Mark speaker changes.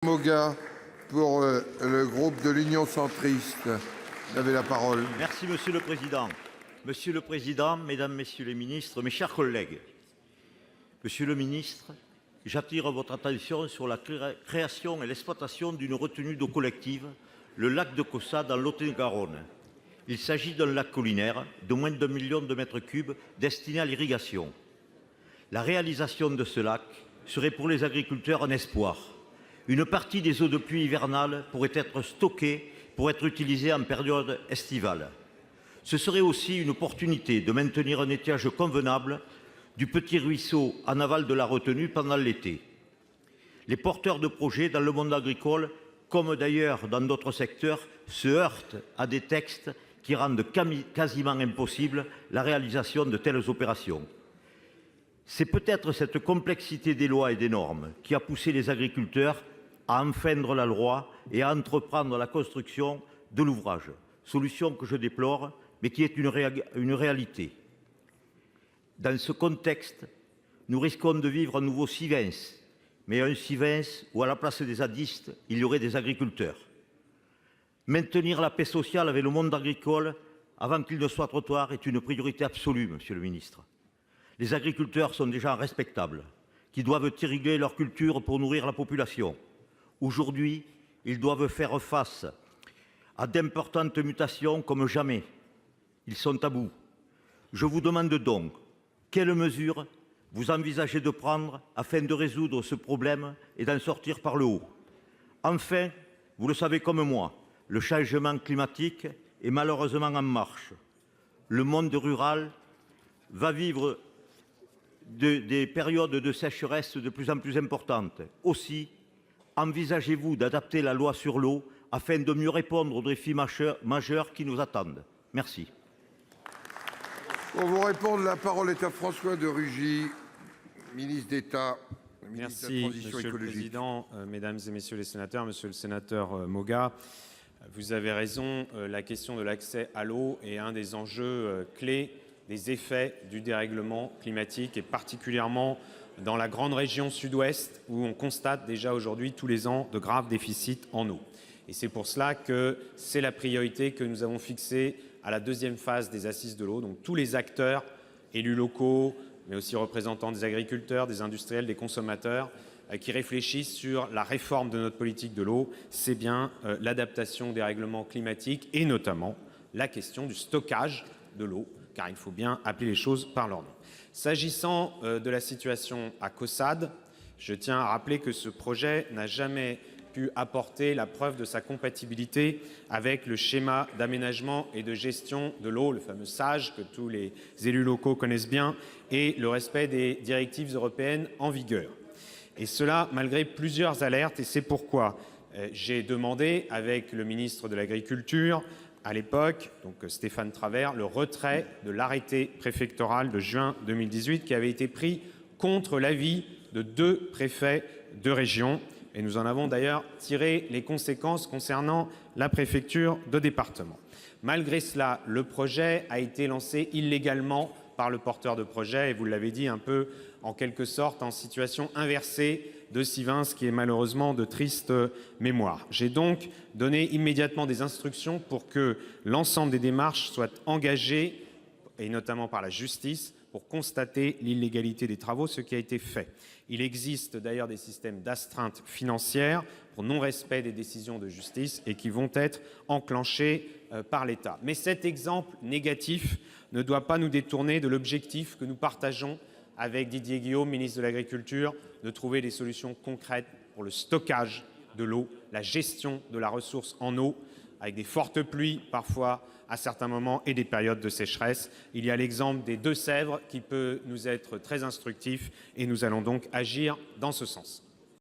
Speaker 1: Moga pour le groupe de l'Union centriste. Vous avez la parole.
Speaker 2: Merci Monsieur le Président. Monsieur le Président, Mesdames, Messieurs les ministres, mes chers collègues. Monsieur le ministre, j'attire votre attention sur la création et l'exploitation d'une retenue d'eau collective, le lac de Caussade dans Lot-et-Garonne. Il s'agit d'un lac collinaire de moins d'1 million de mètres cubes destiné à l'irrigation. La réalisation de ce lac serait pour les agriculteurs un espoir. Une partie des eaux de pluie hivernales pourrait être stockée pour être utilisée en période estivale. Ce serait aussi une opportunité de maintenir un étiage convenable du petit ruisseau en aval de la retenue pendant l'été. Les porteurs de projets dans le monde agricole, comme d'ailleurs dans d'autres secteurs, se heurtent à des textes qui rendent quasiment impossible la réalisation de telles opérations. C'est peut-être cette complexité des lois et des normes qui a poussé les agriculteurs à enfreindre la loi et à entreprendre la construction de l'ouvrage. Solution que je déplore, mais qui est une réalité. Dans ce contexte, nous risquons de vivre un nouveau Sivens, mais un Sivens où à la place des zadistes, il y aurait des agriculteurs. Maintenir la paix sociale avec le monde agricole avant qu'il ne soit trop tard est une priorité absolue, Monsieur le ministre. Les agriculteurs sont des gens respectables, qui doivent irriguer leur culture pour nourrir la population. Aujourd'hui, ils doivent faire face à d'importantes mutations comme jamais. Ils sont à bout. Je vous demande donc, quelles mesures vous envisagez de prendre afin de résoudre ce problème et d'en sortir par le haut? Enfin, vous le savez comme moi, le changement climatique est malheureusement en marche. Le monde rural va vivre des périodes de sécheresse de plus en plus importantes. Aussi, envisagez-vous d'adapter la loi sur l'eau afin de mieux répondre aux défis majeurs qui nous attendent? Merci.
Speaker 1: Pour vous répondre, la parole est à François de Rugy, ministre d'État, ministre de la Transition
Speaker 3: Monsieur
Speaker 1: écologique.
Speaker 3: le Président, Mesdames et Messieurs les sénateurs, Monsieur le sénateur Moga, vous avez raison, la question de l'accès à l'eau est un des enjeux clés des effets du dérèglement climatique et particulièrement dans la grande région sud-ouest où on constate déjà aujourd'hui tous les ans de graves déficits en eau. Et c'est pour cela que c'est la priorité que nous avons fixée à la deuxième phase des assises de l'eau. Donc tous les acteurs, élus locaux, mais aussi représentants des agriculteurs, des industriels, des consommateurs, qui réfléchissent sur la réforme de notre politique de l'eau, c'est bien l'adaptation au dérèglement climatique et notamment la question du stockage de l'eau, car il faut bien appeler les choses par leur nom. S'agissant de la situation à Caussade, je tiens à rappeler que ce projet n'a jamais pu apporter la preuve de sa compatibilité avec le schéma d'aménagement et de gestion de l'eau, le fameux SAGE que tous les élus locaux connaissent bien, et le respect des directives européennes en vigueur. Et cela malgré plusieurs alertes, et c'est pourquoi j'ai demandé avec le ministre de l'Agriculture, à l'époque, donc Stéphane Travert, le retrait de l'arrêté préfectoral de juin 2018 qui avait été pris contre l'avis de 2 préfets de région. Et nous en avons d'ailleurs tiré les conséquences concernant la préfecture de département. Malgré cela, le projet a été lancé illégalement par le porteur de projet et vous l'avez dit un peu en quelque sorte en situation inversée de Sivens qui est malheureusement de triste mémoire. J'ai donc donné immédiatement des instructions pour que l'ensemble des démarches soient engagées et notamment par la justice pour constater l'illégalité des travaux, ce qui a été fait. Il existe d'ailleurs des systèmes d'astreinte financière pour non-respect des décisions de justice et qui vont être enclenchés par l'État. Mais cet exemple négatif ne doit pas nous détourner de l'objectif que nous partageons avec Didier Guillaume, ministre de l'Agriculture, de trouver des solutions concrètes pour le stockage de l'eau, la gestion de la ressource en eau, avec des fortes pluies parfois à certains moments et des périodes de sécheresse. Il y a l'exemple des Deux-Sèvres qui peut nous être très instructif et nous allons donc agir dans ce sens.